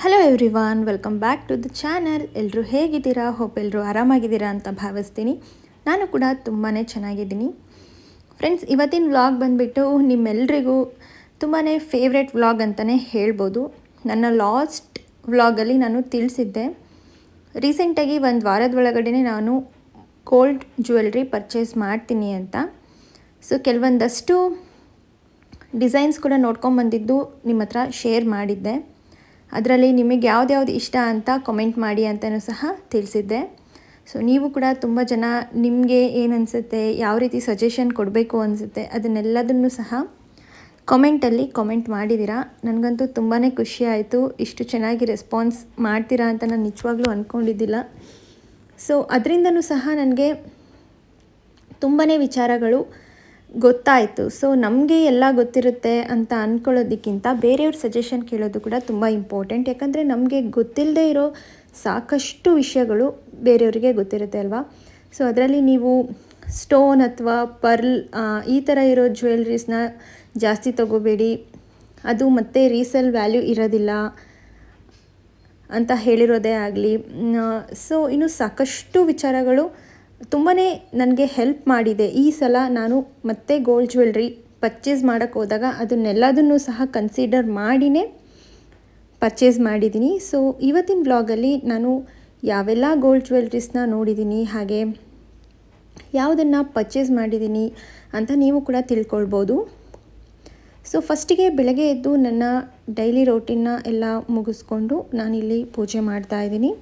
Hello everyone, welcome back to the channel. ಎಲ್ಲರೂ ಹೇಗಿದ್ದೀರಾ? Hope ಎಲ್ಲರೂ ಆರಾಮಾಗಿದ್ದೀರಾ ಅಂತ ಭಾವಿಸ್ತೀನಿ. ನಾನು ಕೂಡ ತುಂಬಾ ಚೆನ್ನಾಗಿದ್ದೀನಿ. ಫ್ರೆಂಡ್ಸ್, ಇವತ್ತಿನ ವ್ಲಾಗ್ ಬಂದುಬಿಟ್ಟು ನಿಮ್ಮೆಲ್ಲರಿಗೂ ತುಂಬಾ ಫೇವ್ರೆಟ್ ವ್ಲಾಗ್ ಅಂತಲೇ ಹೇಳ್ಬೋದು. ನನ್ನ ಲಾಸ್ಟ್ ವ್ಲಾಗಲ್ಲಿ ನಾನು ತಿಳಿಸಿದ್ದೆ, ರೀಸೆಂಟಾಗಿ ಒಂದು ವಾರದ ಒಳಗಡೆ ನಾನು ಗೋಲ್ಡ್ ಜ್ಯುವೆಲ್ರಿ ಪರ್ಚೇಸ್ ಮಾಡ್ತೀನಿ ಅಂತ. ಸೊ ಕೆಲವೊಂದಷ್ಟು ಡಿಸೈನ್ಸ್ ಕೂಡ ನೋಡ್ಕೊಂಬಂದಿದ್ದು ನಿಮ್ಮ ಹತ್ರ ಶೇರ್ ಮಾಡಿದ್ದೆ. ಅದರಲ್ಲಿ ನಿಮಗೆ ಯಾವ್ದು ಇಷ್ಟ ಅಂತ ಕಮೆಂಟ್ ಮಾಡಿ ಅಂತಲೂ ಸಹ ತಿಳಿಸಿದ್ದೆ. ಸೊ ನೀವು ಕೂಡ ತುಂಬ ಜನ ನಿಮಗೆ ಏನು ಅನಿಸುತ್ತೆ, ಯಾವ ರೀತಿ ಸಜೆಷನ್ ಕೊಡಬೇಕು ಅನಿಸುತ್ತೆ, ಅದನ್ನೆಲ್ಲದನ್ನು ಸಹ ಕಮೆಂಟಲ್ಲಿ ಕಮೆಂಟ್ ಮಾಡಿದ್ದೀರಾ. ನನಗಂತೂ ತುಂಬಾ ಖುಷಿ ಆಯಿತು. ಇಷ್ಟು ಚೆನ್ನಾಗಿ ರೆಸ್ಪಾನ್ಸ್ ಮಾಡ್ತೀರಾ ಅಂತ ನಾನು ನಿಜವಾಗ್ಲೂ ಅಂದ್ಕೊಂಡಿದ್ದಿಲ್ಲ. ಸೊ ಅದರಿಂದನೂ ಸಹ ನನಗೆ ತುಂಬಾ ವಿಚಾರಗಳು ಗೊತ್ತಾಯಿತು. ಸೊ ನಮಗೆ ಎಲ್ಲ ಗೊತ್ತಿರುತ್ತೆ ಅಂತ ಅಂದ್ಕೊಳ್ಳೋದಕ್ಕಿಂತ ಬೇರೆಯವ್ರ ಸಜೆಷನ್ ಕೇಳೋದು ಕೂಡ ತುಂಬ ಇಂಪಾರ್ಟೆಂಟ್. ಯಾಕಂದರೆ ನಮಗೆ ಗೊತ್ತಿಲ್ಲದೆ ಇರೋ ಸಾಕಷ್ಟು ವಿಷಯಗಳು ಬೇರೆಯವರಿಗೆ ಗೊತ್ತಿರುತ್ತೆ ಅಲ್ವಾ. ಸೊ ಅದರಲ್ಲಿ ನೀವು ಸ್ಟೋನ್ ಅಥವಾ ಪರ್ಲ್ ಈ ಥರ ಇರೋ ಜ್ಯುವೆಲ್ರೀಸ್ನ ಜಾಸ್ತಿ ತಗೋಬೇಡಿ, ಅದು ಮತ್ತೆ ರೀಸೇಲ್ ವ್ಯಾಲ್ಯೂ ಇರೋದಿಲ್ಲ ಅಂತ ಹೇಳಿರೋದೇ ಆಗಲಿ. ಸೊ ಇನ್ನು ಸಾಕಷ್ಟು ವಿಚಾರಗಳು ತುಂಬಾ ನನಗೆ ಹೆಲ್ಪ್ ಮಾಡಿದೆ. ಈ ಸಲ ನಾನು ಮತ್ತೆ ಗೋಲ್ಡ್ ಜ್ಯುವೆಲ್ರಿ ಪರ್ಚೇಸ್ ಮಾಡೋಕ್ಕೆ ಹೋದಾಗ ಅದನ್ನೆಲ್ಲದನ್ನು ಸಹ ಕನ್ಸಿಡರ್ ಮಾಡಿಯೇ ಪರ್ಚೇಸ್ ಮಾಡಿದ್ದೀನಿ. ಸೊ ಇವತ್ತಿನ ವ್ಲಾಗಲ್ಲಿ ನಾನು ಯಾವೆಲ್ಲ ಗೋಲ್ಡ್ ಜ್ಯುವೆಲ್ರೀಸ್ನ ನೋಡಿದ್ದೀನಿ, ಹಾಗೆ ಯಾವುದನ್ನು ಪರ್ಚೇಸ್ ಮಾಡಿದ್ದೀನಿ ಅಂತ ನೀವು ಕೂಡ ತಿಳ್ಕೊಳ್ಬೋದು. ಸೊ ಫಸ್ಟಿಗೆ ಬೆಳಗ್ಗೆ ಎದ್ದು ನನ್ನ ಡೈಲಿ ರೋಟೀನ್ನ ಎಲ್ಲ ಮುಗಿಸ್ಕೊಂಡು ನಾನಿಲ್ಲಿ ಪೂಜೆ ಮಾಡ್ತಾಯಿದ್ದೀನಿ.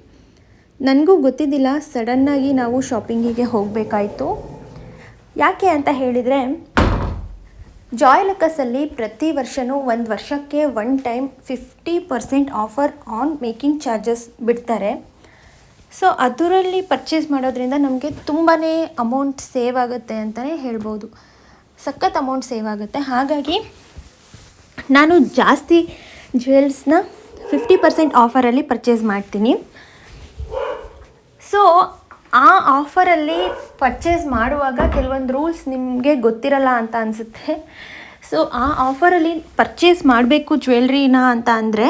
ನನಗೂ ಗೊತ್ತಿದ್ದಿಲ್ಲ, ಸಡನ್ನಾಗಿ ನಾವು ಶಾಪಿಂಗಿಗೆ ಹೋಗಬೇಕಾಯಿತು. ಯಾಕೆ ಅಂತ ಹೇಳಿದರೆ, ಜಾಯ್ಲುಕಸಲ್ಲಿ ಪ್ರತಿ ವರ್ಷವೂ ಒಂದು ವರ್ಷಕ್ಕೆ 1 time 50% offer on making charges ಬಿಡ್ತಾರೆ. ಸೊ ಅದರಲ್ಲಿ ಪರ್ಚೇಸ್ ಮಾಡೋದ್ರಿಂದ ನಮಗೆ ತುಂಬಾ ಅಮೌಂಟ್ ಸೇವ್ ಆಗುತ್ತೆ ಅಂತಲೇ ಹೇಳ್ಬೋದು. ಸಖತ್ ಅಮೌಂಟ್ ಸೇವ್ ಆಗುತ್ತೆ. ಹಾಗಾಗಿ ನಾನು ಜಾಸ್ತಿ ಜ್ಯುವೆಲ್ಸ್ನ 50% ಆಫರಲ್ಲಿ ಪರ್ಚೇಸ್ ಮಾಡ್ತೀನಿ. ಸೊ ಆ ಆಫರಲ್ಲಿ ಪರ್ಚೇಸ್ ಮಾಡುವಾಗ ಕೆಲವೊಂದು ರೂಲ್ಸ್ ನಿಮಗೆ ಗೊತ್ತಿರಲ್ಲ ಅಂತ ಅನಿಸುತ್ತೆ. ಸೊ ಆ ಆಫರಲ್ಲಿ ಪರ್ಚೇಸ್ ಮಾಡಬೇಕು ಜ್ಯುವೆಲ್ರಿನ ಅಂತ ಅಂದರೆ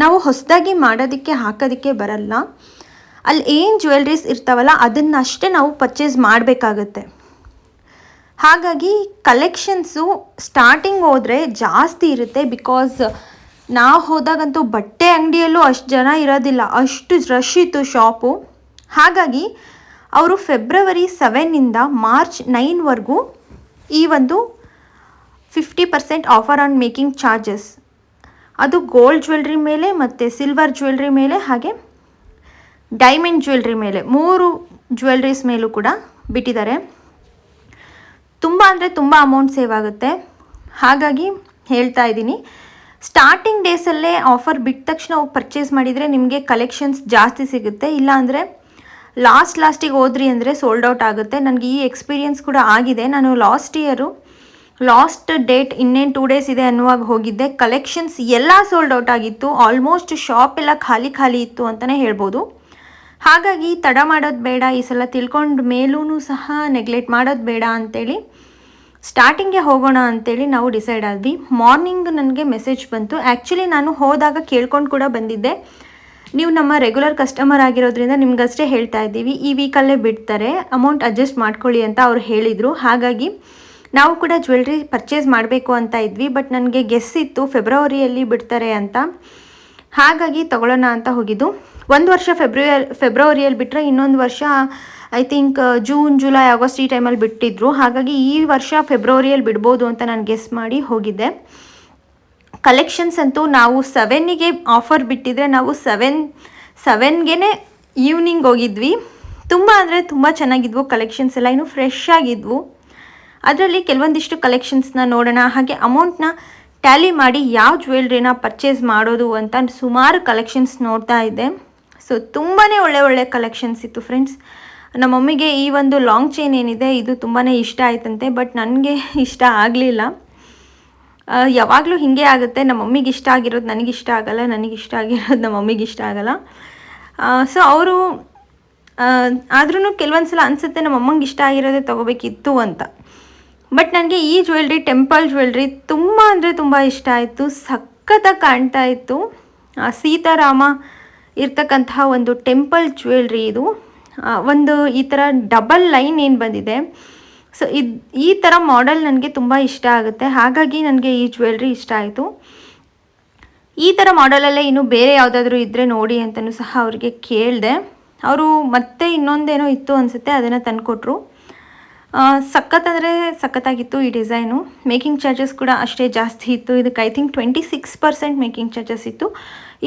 ನಾವು ಹೊಸದಾಗಿ ಹಾಕೋದಕ್ಕೆ ಬರಲ್ಲ. ಅಲ್ಲಿ ಏನು ಜ್ಯುವೆಲ್ರೀಸ್ ಇರ್ತಾವಲ್ಲ ಅದನ್ನಷ್ಟೇ ನಾವು ಪರ್ಚೇಸ್ ಮಾಡಬೇಕಾಗತ್ತೆ. ಹಾಗಾಗಿ ಕಲೆಕ್ಷನ್ಸು ಸ್ಟಾರ್ಟಿಂಗ್ ಹೋದರೆ ಜಾಸ್ತಿ ಇರುತ್ತೆ. ಬಿಕಾಸ್ ನಾವು ಹೋದಾಗಂತೂ ಬಟ್ಟೆ ಅಂಗಡಿಯಲ್ಲೂ ಅಷ್ಟು ಜನ ಇರೋದಿಲ್ಲ, ಅಷ್ಟು ರಶ್ ಇತ್ತು ಶಾಪು. ಹಾಗಾಗಿ ಅವರು ಫೆಬ್ರವರಿ 7 ಮಾರ್ಚ್ 9ವರೆಗೂ ಈ ಒಂದು 50% ಆಫರ್ ಆನ್ ಮೇಕಿಂಗ್ ಚಾರ್ಜಸ್, ಅದು ಗೋಲ್ಡ್ ಜ್ಯುವೆಲ್ರಿ ಮೇಲೆ ಮತ್ತು ಸಿಲ್ವರ್ ಜ್ಯುವೆಲ್ರಿ ಮೇಲೆ ಹಾಗೆ ಡೈಮಂಡ್ ಜ್ಯುವೆಲ್ರಿ ಮೇಲೆ 3 ಜ್ಯುವೆಲ್ರೀಸ್ ಮೇಲೂ ಕೂಡ ಬಿಟ್ಟಿದ್ದಾರೆ. ತುಂಬ ಅಂದರೆ ತುಂಬ ಅಮೌಂಟ್ ಸೇವ್ ಆಗುತ್ತೆ. ಹಾಗಾಗಿ ಹೇಳ್ತಾ ಇದ್ದೀನಿ, ಸ್ಟಾರ್ಟಿಂಗ್ ಡೇಸಲ್ಲೇ ಆಫರ್ ಬಿಟ್ಟ ತಕ್ಷಣ ಹೋಗಿ ಪರ್ಚೇಸ್ ಮಾಡಿದರೆ ನಿಮಗೆ ಕಲೆಕ್ಷನ್ಸ್ ಜಾಸ್ತಿ ಸಿಗುತ್ತೆ. ಇಲ್ಲಾಂದರೆ ಲಾಸ್ಟಿಗೆ ಹೋದ್ರಿ ಅಂದರೆ ಸೋಲ್ಡ್ ಔಟ್ ಆಗುತ್ತೆ. ನನಗೆ ಈ ಎಕ್ಸ್ಪೀರಿಯೆನ್ಸ್ ಕೂಡ ಆಗಿದೆ. ನಾನು ಲಾಸ್ಟ್ ಡೇಟ್ ಇನ್ನೇನು 2 ಡೇಸ್ ಇದೆ ಅನ್ನುವಾಗ ಹೋಗಿದ್ದೆ. ಕಲೆಕ್ಷನ್ಸ್ ಎಲ್ಲ ಸೋಲ್ಡ್ ಔಟ್ ಆಗಿತ್ತು. ಆಲ್ಮೋಸ್ಟ್ ಶಾಪ್ ಎಲ್ಲ ಖಾಲಿ ಇತ್ತು ಅಂತಲೇ ಹೇಳ್ಬೋದು. ಹಾಗಾಗಿ ತಡ ಮಾಡೋದು ಬೇಡ, ಈ ಸಲ ತಿಳ್ಕೊಂಡು ಮೇಲೂ ಸಹ ನೆಗ್ಲೆಕ್ಟ್ ಮಾಡೋದು ಬೇಡ ಅಂಥೇಳಿ ಸ್ಟಾರ್ಟಿಂಗ್ಗೆ ಹೋಗೋಣ ಅಂಥೇಳಿ ನಾವು ಡಿಸೈಡ್ ಆದ್ವಿ. ಮಾರ್ನಿಂಗ್ ನನಗೆ ಮೆಸೇಜ್ ಬಂತು. ಆ್ಯಕ್ಚುಲಿ ನಾನು ಹೋದಾಗ ಕೇಳ್ಕೊಂಡು ಕೂಡ ಬಂದಿದ್ದೆ, ನೀವು ನಮ್ಮ ರೆಗ್ಯುಲರ್ ಕಸ್ಟಮರ್ ಆಗಿರೋದ್ರಿಂದ ನಿಮ್ಗಷ್ಟೇ ಹೇಳ್ತಾ ಇದ್ದೀವಿ, ಈ ವೀಕಲ್ಲೇ ಬಿಡ್ತಾರೆ, ಅಮೌಂಟ್ ಅಡ್ಜಸ್ಟ್ ಮಾಡ್ಕೊಳ್ಳಿ ಅಂತ ಅವ್ರು ಹೇಳಿದರು. ಹಾಗಾಗಿ ನಾವು ಕೂಡ ಜ್ಯುವೆಲ್ರಿ ಪರ್ಚೇಸ್ ಮಾಡಬೇಕು ಅಂತ ಇದ್ವಿ. ಬಟ್ ನನಗೆ ಗೆಸ್ ಇತ್ತು ಫೆಬ್ರವರಿಯಲ್ಲಿ ಬಿಡ್ತಾರೆ ಅಂತ. ಹಾಗಾಗಿ ತಗೊಳ್ಳೋಣ ಅಂತ ಹೋಗಿದ್ದು. ಒಂದು ವರ್ಷ ಫೆಬ್ರವರಿಯಲ್ಲಿ ಬಿಟ್ಟರೆ, ಇನ್ನೊಂದು ವರ್ಷ I think June, July, August ಈ ಟೈಮಲ್ಲಿ ಬಿಟ್ಟಿದ್ರು. ಹಾಗಾಗಿ ಈ ವರ್ಷ ಫೆಬ್ರವರಿಯಲ್ಲಿ ಬಿಡ್ಬೋದು ಅಂತ ನಾನು ಗೆಸ್ ಮಾಡಿ ಹೋಗಿದ್ದೆ. ಕಲೆಕ್ಷನ್ಸ್ ಅಂತೂ ನಾವು 7ಗೆ ಆಫರ್ ಬಿಟ್ಟಿದ್ರೆ ನಾವು 7ಗೆ ಈವ್ನಿಂಗ್ ಹೋಗಿದ್ವಿ. ತುಂಬ ಅಂದರೆ ತುಂಬ ಚೆನ್ನಾಗಿದ್ವು ಕಲೆಕ್ಷನ್ಸ್ ಎಲ್ಲ, ಇನ್ನೂ ಫ್ರೆಶ್ ಆಗಿದ್ವು. ಅದರಲ್ಲಿ ಕೆಲವೊಂದಿಷ್ಟು ಕಲೆಕ್ಷನ್ಸ್ನ ನೋಡೋಣ, ಹಾಗೆ ಅಮೌಂಟ್ನ ಟ್ಯಾಲಿ ಮಾಡಿ ಯಾವ ಜ್ಯುವೆಲ್ರಿನ ಪರ್ಚೇಸ್ ಮಾಡೋದು ಅಂತ ಸುಮಾರು ಕಲೆಕ್ಷನ್ಸ್ ನೋಡ್ತಾ ಇದ್ದೆ. ಸೊ ತುಂಬಾ ಒಳ್ಳೆ ಕಲೆಕ್ಷನ್ಸ್ ಇತ್ತು ಫ್ರೆಂಡ್ಸ್. ನಮ್ಮ ಮಮ್ಮಿಗೆ ಈ ಒಂದು ಲಾಂಗ್ ಚೈನ್ ಏನಿದೆ ಇದು ತುಂಬಾ ಇಷ್ಟ ಆಯ್ತಂತೆ. ಬಟ್ ನನಗೆ ಇಷ್ಟ ಆಗಲಿಲ್ಲ. ಯಾವಾಗಲೂ ಹೀಗೆ ಆಗುತ್ತೆ, ನಮ್ಮ ಮಮ್ಮಿಗೆ ಇಷ್ಟ ಆಗಿರೋದು ನನಗಿಷ್ಟ ಆಗಲ್ಲ, ನನಗಿಷ್ಟ ಆಗಿರೋದು ನಮ್ಮ ಮಮ್ಮಿಗೆ ಇಷ್ಟ ಆಗಲ್ಲ. ಸೊ ಅವರು ಆದ್ರೂ ಕೆಲವೊಂದು ಸಲ ಅನಿಸುತ್ತೆ ನಮ್ಮ ಅಮ್ಮಂಗೆ ಇಷ್ಟ ಆಗಿರೋದೇ ತೊಗೋಬೇಕಿತ್ತು ಅಂತ. ಬಟ್ ನನಗೆ ಈ ಜ್ಯುವೆಲ್ರಿ, ಟೆಂಪಲ್ ಜ್ಯುವೆಲ್ರಿ ತುಂಬ ಅಂದರೆ ತುಂಬ ಇಷ್ಟ ಆಯಿತು. ಸಖತ್ತಾಗಿ ಕಾಣ್ತಾ ಇತ್ತು. ಸೀತಾರಾಮ ಇರ್ತಕ್ಕಂತಹ ಒಂದು ಟೆಂಪಲ್ ಜ್ಯುವೆಲ್ರಿ ಇದು. ಒಂದು ಈ ಥರ ಡಬಲ್ ಲೈನ್ ಏನು ಬಂದಿದೆ, ಸೊ ಈ ಥರ ಮಾಡೆಲ್ ನನಗೆ ತುಂಬ ಇಷ್ಟ ಆಗುತ್ತೆ, ಹಾಗಾಗಿ ನನಗೆ ಈ ಜ್ಯುವೆಲ್ರಿ ಇಷ್ಟ ಆಯಿತು. ಈ ಥರ ಮಾಡೆಲಲ್ಲೇ ಇನ್ನೂ ಬೇರೆ ಯಾವುದಾದ್ರೂ ಇದ್ದರೆ ನೋಡಿ ಅಂತಲೂ ಸಹ ಅವರಿಗೆ ಕೇಳಿದೆ. ಅವರು ಮತ್ತೆ ಇನ್ನೊಂದೇನೋ ಇತ್ತು ಅನಿಸುತ್ತೆ, ಅದನ್ನು ತಂದುಕೊಟ್ರು. ಸಖತ್ ಅಂದರೆ ಸಖತ್ತಾಗಿತ್ತು ಈ ಡಿಸೈನು. ಮೇಕಿಂಗ್ ಚಾರ್ಜಸ್ ಕೂಡ ಅಷ್ಟೇ ಜಾಸ್ತಿ ಇತ್ತು. ಇದಕ್ಕೆ ಐ ಥಿಂಕ್ 26% ಮೇಕಿಂಗ್ ಚಾರ್ಜಸ್ ಇತ್ತು.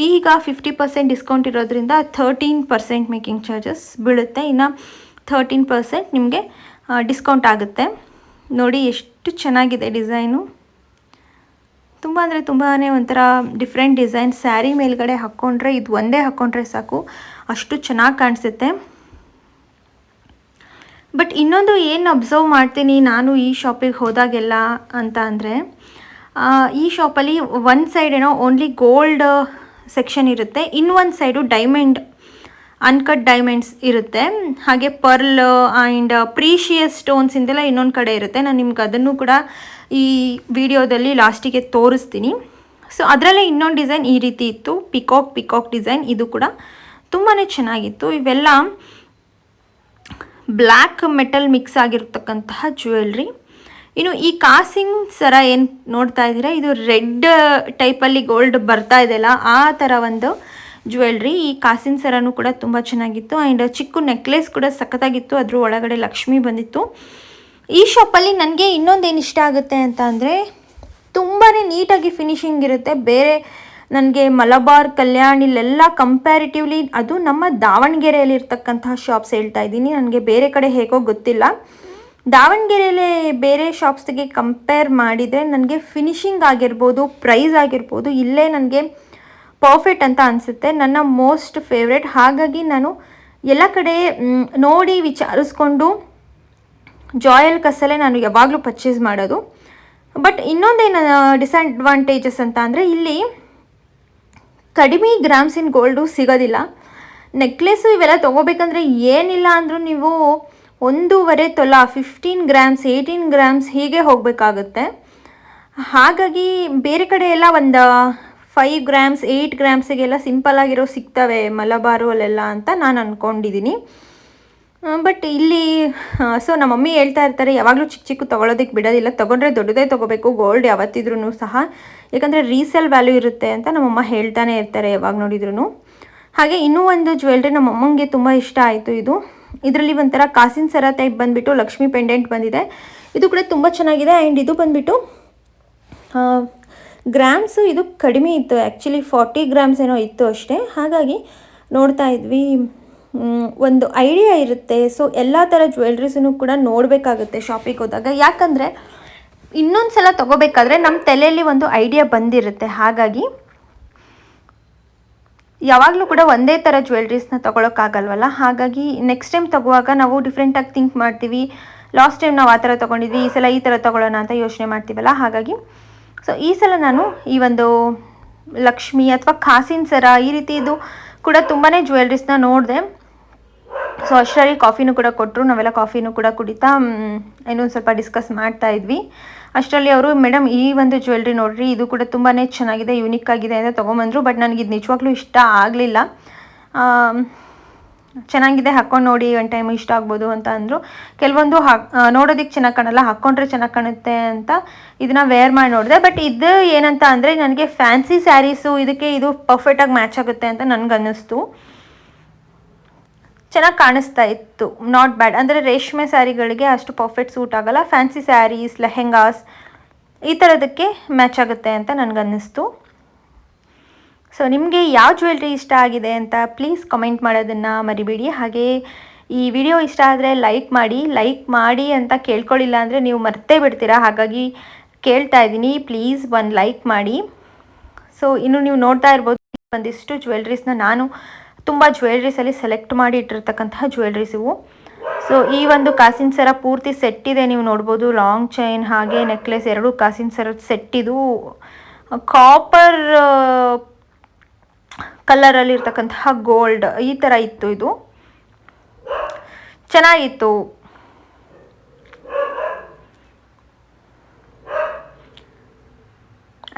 ಈಗ 50% ಡಿಸ್ಕೌಂಟ್ ಇರೋದ್ರಿಂದ 13% ಮೇಕಿಂಗ್ ಚಾರ್ಜಸ್ ಬೀಳುತ್ತೆ. ಇನ್ನು 13% ನಿಮಗೆ ಡಿಸ್ಕೌಂಟ್ ಆಗುತ್ತೆ. ನೋಡಿ ಎಷ್ಟು ಚೆನ್ನಾಗಿದೆ ಡಿಸೈನು. ತುಂಬ ಅಂದರೆ ತುಂಬಾ ಒಂಥರ ಡಿಫ್ರೆಂಟ್ ಡಿಸೈನ್. ಸ್ಯಾರಿ ಮೇಲ್ಗಡೆ ಹಾಕ್ಕೊಂಡ್ರೆ, ಇದು ಒಂದೇ ಹಾಕ್ಕೊಂಡ್ರೆ ಸಾಕು, ಅಷ್ಟು ಚೆನ್ನಾಗಿ ಕಾಣಿಸುತ್ತೆ. ಬಟ್ ಇನ್ನೊಂದು ಏನು ಅಬ್ಸರ್ವ್ ಮಾಡ್ತೀನಿ ನಾನು ಈ ಶಾಪಿಗೆ ಹೋದಾಗೆಲ್ಲ ಅಂತ ಅಂದರೆ, ಈ ಶಾಪಲ್ಲಿ ಒಂದು ಸೈಡ್ ಏನೋ ಓನ್ಲಿ ಗೋಲ್ಡ್ ಸೆಕ್ಷನ್ ಇರುತ್ತೆ, ಇನ್ನೊಂದು ಸೈಡು ಡೈಮಂಡ್, ಅನ್ಕಟ್ ಡೈಮಂಡ್ಸ್ ಇರುತ್ತೆ, ಹಾಗೆ ಪರ್ಲ್ ಆ್ಯಂಡ್ ಪ್ರೀಶಿಯಸ್ ಸ್ಟೋನ್ಸ್ ಇಂದೆಲ್ಲ ಇನ್ನೊಂದು ಕಡೆ ಇರುತ್ತೆ. ನಾನು ನಿಮ್ಗೆ ಅದನ್ನು ಕೂಡ ಈ ವಿಡಿಯೋದಲ್ಲಿ ಲಾಸ್ಟಿಗೆ ತೋರಿಸ್ತೀನಿ. ಸೊ ಅದರಲ್ಲೇ ಇನ್ನೊಂದು ಡಿಸೈನ್ ಈ ರೀತಿ ಇತ್ತು, ಪಿಕಾಕ್ ಡಿಸೈನ್. ಇದು ಕೂಡ ತುಂಬಾ ಚೆನ್ನಾಗಿತ್ತು. ಇವೆಲ್ಲ ಬ್ಲ್ಯಾಕ್ ಮೆಟಲ್ ಮಿಕ್ಸ್ ಆಗಿರ್ತಕ್ಕಂತಹ ಜ್ಯುವೆಲ್ರಿ. ಇನ್ನು ಈ ಕಾಸಿನ ಸರ ಏನು ನೋಡ್ತಾ ಇದ್ದೀರಾ, ಇದು ರೆಡ್ ಟೈಪಲ್ಲಿ ಗೋಲ್ಡ್ ಬರ್ತಾ ಇದೆಯಲ್ಲ, ಆ ಥರ ಒಂದು ಜ್ಯುವೆಲ್ರಿ. ಈ ಕಾಸಿನ ಸರನೂ ಕೂಡ ತುಂಬ ಚೆನ್ನಾಗಿತ್ತು. ಆ್ಯಂಡ್ ಚಿಕ್ಕ ನೆಕ್ಲೆಸ್ ಕೂಡ ಸಖತ್ತಾಗಿತ್ತು, ಅದ್ರ ಒಳಗಡೆ ಲಕ್ಷ್ಮಿ ಬಂದಿತ್ತು. ಈ ಶಾಪಲ್ಲಿ ನನಗೆ ಇನ್ನೊಂದೇನು ಇಷ್ಟ ಆಗುತ್ತೆ ಅಂತ ಅಂದರೆ, ತುಂಬಾ ನೀಟಾಗಿ ಫಿನಿಶಿಂಗ್ ಇರುತ್ತೆ. ಬೇರೆ ನನಗೆ ಮಲಬಾರ್, ಕಲ್ಯಾಣ್ ಇಲ್ಲೆಲ್ಲ ಕಂಪ್ಯಾರಿಟಿವ್ಲಿ, ಅದು ನಮ್ಮ ದಾವಣಗೆರೆಯಲ್ಲಿ ಇರ್ತಕ್ಕಂತಹ ಶಾಪ್ಸ್ ಹೇಳ್ತಾ ಇದ್ದೀನಿ, ನನಗೆ ಬೇರೆ ಕಡೆ ಹೇಗೋ ಗೊತ್ತಿಲ್ಲ. ದಾವಣಗೆರೆಯಲ್ಲೇ ಬೇರೆ ಶಾಪ್ಸ್ಗೆ ಕಂಪೇರ್ ಮಾಡಿದರೆ ನನಗೆ ಫಿನಿಶಿಂಗ್ ಆಗಿರ್ಬೋದು, ಪ್ರೈಸ್ ಆಗಿರ್ಬೋದು, ಇಲ್ಲೇ ನನಗೆ ಪರ್ಫೆಕ್ಟ್ ಅಂತ ಅನಿಸುತ್ತೆ. ನನ್ನ ಮೋಸ್ಟ್ ಫೇವ್ರೆಟ್. ಹಾಗಾಗಿ ನಾನು ಎಲ್ಲ ಕಡೆ ನೋಡಿ ವಿಚಾರಿಸ್ಕೊಂಡು ಜಾಯಲ್ಕಸ್ಸಲ್ಲೇ ನಾನು ಯಾವಾಗಲೂ ಪರ್ಚೇಸ್ ಮಾಡೋದು. ಬಟ್ ಇನ್ನೊಂದೇನು ಡಿಸ್ಅಡ್ವಾಂಟೇಜಸ್ ಅಂತ ಅಂದರೆ, ಇಲ್ಲಿ ಕಡಿಮೆ ಗ್ರಾಮ್ಸಿನ ಗೋಲ್ಡು ಸಿಗೋದಿಲ್ಲ. ನೆಕ್ಲೆಸ್ಸು ಇವೆಲ್ಲ ತೊಗೋಬೇಕಂದ್ರೆ ಏನಿಲ್ಲ ಅಂದರೂ ನೀವು 1.5 ತೊಲ, 15 ಗ್ರಾಮ್ಸ್, 18 ಗ್ರಾಮ್ಸ್ ಹೀಗೆ ಹೋಗಬೇಕಾಗುತ್ತೆ. ಹಾಗಾಗಿ ಬೇರೆ ಕಡೆ ಎಲ್ಲ ಒಂದು 5 ಗ್ರಾಮ್ಸ್, 8 ಗ್ರಾಮ್ಸಿಗೆಲ್ಲ ಸಿಂಪಲ್ಲಾಗಿರೋ ಸಿಗ್ತವೆ ಮಲಬಾರು ಅಲ್ಲೆಲ್ಲ ಅಂತ ನಾನು ಅಂದ್ಕೊಂಡಿದ್ದೀನಿ. ಬಟ್ ಇಲ್ಲಿ ಸೊ ನಮ್ಮ ಮಮ್ಮಿ ಹೇಳ್ತಾ ಇರ್ತಾರೆ, ಯಾವಾಗಲೂ ಚಿಕ್ಕ ತೊಗೊಳೋದಕ್ಕೆ ಬಿಡೋದಿಲ್ಲ, ತೊಗೊಂಡ್ರೆ ದೊಡ್ಡದೇ ತೊಗೋಬೇಕು ಗೋಲ್ಡ್ ಯಾವತ್ತಿದ್ರೂ ಸಹ, ಯಾಕಂದರೆ ರೀಸೇಲ್ ವ್ಯಾಲ್ಯೂ ಇರುತ್ತೆ ಅಂತ ನಮ್ಮಮ್ಮ ಹೇಳ್ತಾನೆ ಇರ್ತಾರೆ ಯಾವಾಗ ನೋಡಿದ್ರು. ಹಾಗೆ ಇನ್ನೂ ಒಂದು ಜ್ಯುವೆಲ್ರಿ ನಮ್ಮ ಅಮ್ಮಂಗೆ ತುಂಬ ಇಷ್ಟ ಆಯಿತು. ಇದರಲ್ಲಿ ಒಂಥರ ಕಾಸಿನ ಸರ ಟೈಪ್ ಬಂದುಬಿಟ್ಟು ಲಕ್ಷ್ಮಿ ಪೆಂಡೆಂಟ್ ಬಂದಿದೆ. ಇದು ಕೂಡ ತುಂಬ ಚೆನ್ನಾಗಿದೆ. ಆ್ಯಂಡ್ ಇದು ಬಂದುಬಿಟ್ಟು ಗ್ರಾಮ್ಸು ಇದು ಕಡಿಮೆ ಇತ್ತು, ಆ್ಯಕ್ಚುಲಿ 40 ಗ್ರಾಮ್ಸ್ ಏನೋ ಇತ್ತು ಅಷ್ಟೇ. ಹಾಗಾಗಿ ನೋಡ್ತಾ ಇದ್ವಿ, ಒಂದು ಐಡಿಯಾ ಇರುತ್ತೆ. ಸೊ ಎಲ್ಲ ಥರ ಜ್ಯುವೆಲ್ರೀಸನ್ನು ಕೂಡ ನೋಡಬೇಕಾಗುತ್ತೆ ಶಾಪಿಗೆ ಹೋದಾಗ, ಯಾಕಂದರೆ ಇನ್ನೊಂದು ಸಲ ತೊಗೋಬೇಕಾದ್ರೆ ನಮ್ಮ ತಲೆಯಲ್ಲಿ ಒಂದು ಐಡಿಯಾ ಬಂದಿರುತ್ತೆ. ಹಾಗಾಗಿ ಯಾವಾಗಲೂ ಕೂಡ ಒಂದೇ ಥರ ಜ್ಯುವೆಲ್ರೀಸ್ನ ತೊಗೊಳಕ್ಕಾಗಲ್ವಲ್ಲ, ಹಾಗಾಗಿ ನೆಕ್ಸ್ಟ್ ಟೈಮ್ ತೊಗೋವಾಗ ನಾವು ಡಿಫ್ರೆಂಟಾಗಿ ಥಿಂಕ್ ಮಾಡ್ತೀವಿ. ಲಾಸ್ಟ್ ಟೈಮ್ ನಾವು ಆ ಥರ ತೊಗೊಂಡಿದ್ವಿ, ಈ ಸಲ ಈ ಥರ ತೊಗೊಳ್ಳೋಣ ಅಂತ ಯೋಚನೆ ಮಾಡ್ತೀವಲ್ಲ. ಹಾಗಾಗಿ ಸೊ ಈ ಸಲ ನಾನು ಈ ಒಂದು ಲಕ್ಷ್ಮಿ ಅಥವಾ ಕಾಸಿನ ಸರ ಈ ರೀತಿ ಇದು ಕೂಡ ತುಂಬಾ ಜ್ಯುವೆಲ್ರೀಸ್ನ ನೋಡಿದೆ. ಸೊ ಅಷ್ಟರಲ್ಲಿ ಕಾಫಿನೂ ಕೂಡ ಕೊಟ್ಟರು. ನಾವೆಲ್ಲ ಕಾಫಿನೂ ಕೂಡ ಕುಡಿತಾ ಇನ್ನೊಂದು ಸ್ವಲ್ಪ ಡಿಸ್ಕಸ್ ಮಾಡ್ತಾ ಇದ್ವಿ. ಅಷ್ಟರಲ್ಲಿ ಅವರು, ಮೇಡಮ್ ಈ ಒಂದು ಜ್ಯುವೆಲ್ರಿ ನೋಡಿರಿ, ಇದು ಕೂಡ ತುಂಬಾ ಚೆನ್ನಾಗಿದೆ, ಯೂನಿಕ್ ಆಗಿದೆ ಅಂತ ತೊಗೊಂಬಂದರು. ಬಟ್ ನನಗೆ ಇದು ನಿಜವಾಗ್ಲೂ ಇಷ್ಟ ಆಗಲಿಲ್ಲ. ಚೆನ್ನಾಗಿದೆ, ಹಾಕ್ಕೊಂಡು ನೋಡಿ, ಒಂದು ಟೈಮ್ ಇಷ್ಟ ಆಗ್ಬೋದು ಅಂತ ಅಂದರು. ಕೆಲವೊಂದು ನೋಡೋದಕ್ಕೆ ಚೆನ್ನಾಗಿ ಕಾಣಲ್ಲ, ಹಾಕ್ಕೊಂಡ್ರೆ ಚೆನ್ನಾಗಿ ಕಾಣುತ್ತೆ ಅಂತ ಇದನ್ನು ವೇರ್ ಮಾಡಿ ನೋಡಿದೆ. ಬಟ್ ಇದು ಏನಂತ ಅಂದರೆ, ನನಗೆ ಫ್ಯಾನ್ಸಿ ಸ್ಯಾರೀಸು ಇದಕ್ಕೆ ಇದು ಪರ್ಫೆಕ್ಟಾಗಿ ಮ್ಯಾಚ್ ಆಗುತ್ತೆ ಅಂತ ನನಗನ್ನಿಸ್ತು. ಚೆನ್ನಾಗಿ ಕಾಣಿಸ್ತಾ ಇತ್ತು, ನಾಟ್ ಬ್ಯಾಡ್. ಅಂದರೆ ರೇಷ್ಮೆ ಸ್ಯಾರಿಗಳಿಗೆ ಅಷ್ಟು ಪರ್ಫೆಕ್ಟ್ ಸೂಟ್ ಆಗೋಲ್ಲ, ಫ್ಯಾನ್ಸಿ ಸ್ಯಾರೀಸ್, ಲೆಹೆಂಗಾಸ್ ಈ ಥರದಕ್ಕೆ ಮ್ಯಾಚ್ ಆಗುತ್ತೆ ಅಂತ ನನಗನ್ನಿಸ್ತು. ಸೊ ನಿಮಗೆ ಯಾವ ಜ್ಯುವೆಲ್ರಿ ಇಷ್ಟ ಆಗಿದೆ ಅಂತ ಪ್ಲೀಸ್ ಕಮೆಂಟ್ ಮಾಡೋದನ್ನು ಮರಿಬೇಡಿ. ಹಾಗೆ ಈ ವಿಡಿಯೋ ಇಷ್ಟ ಆದರೆ ಲೈಕ್ ಮಾಡಿ ಅಂತ ಕೇಳ್ಕೊಳ್ಳಿಲ್ಲ ಅಂದರೆ ನೀವು ಮರ್ತೇ ಬಿಡ್ತೀರಾ. ಹಾಗಾಗಿ ಕೇಳ್ತಾ ಇದ್ದೀನಿ, ಪ್ಲೀಸ್ ಒಂದು ಲೈಕ್ ಮಾಡಿ. ಸೊ ಇನ್ನು ನೀವು ನೋಡ್ತಾ ಇರ್ಬೋದು, ಒಂದಿಷ್ಟು ಜ್ಯುವೆಲ್ರೀಸ್ನ ನಾನು ತುಂಬ ಜ್ಯುವೆಲ್ರೀಸಲ್ಲಿ ಸೆಲೆಕ್ಟ್ ಮಾಡಿ ಇಟ್ಟಿರ್ತಕ್ಕಂತಹ ಜ್ಯುವೆಲ್ರೀಸ್ ಇವು. ಸೊ ಈ ಒಂದು ಕಾಸಿನ ಸರ ಪೂರ್ತಿ ಸೆಟ್ ಇದೆ, ನೀವು ನೋಡ್ಬೋದು. ಲಾಂಗ್ ಚೈನ್ ಹಾಗೆ ನೆಕ್ಲೆಸ್, ಎರಡು ಕಾಸಿನ ಸರದ ಸೆಟ್. ಇದು ಕಾಪರ್ ಕಲರಲ್ಲಿ ಇರ್ತಕ್ಕಂತಹ ಗೋಲ್ಡ್ ಈ ಥರ ಇತ್ತು. ಇದು ಚೆನ್ನಾಗಿತ್ತು.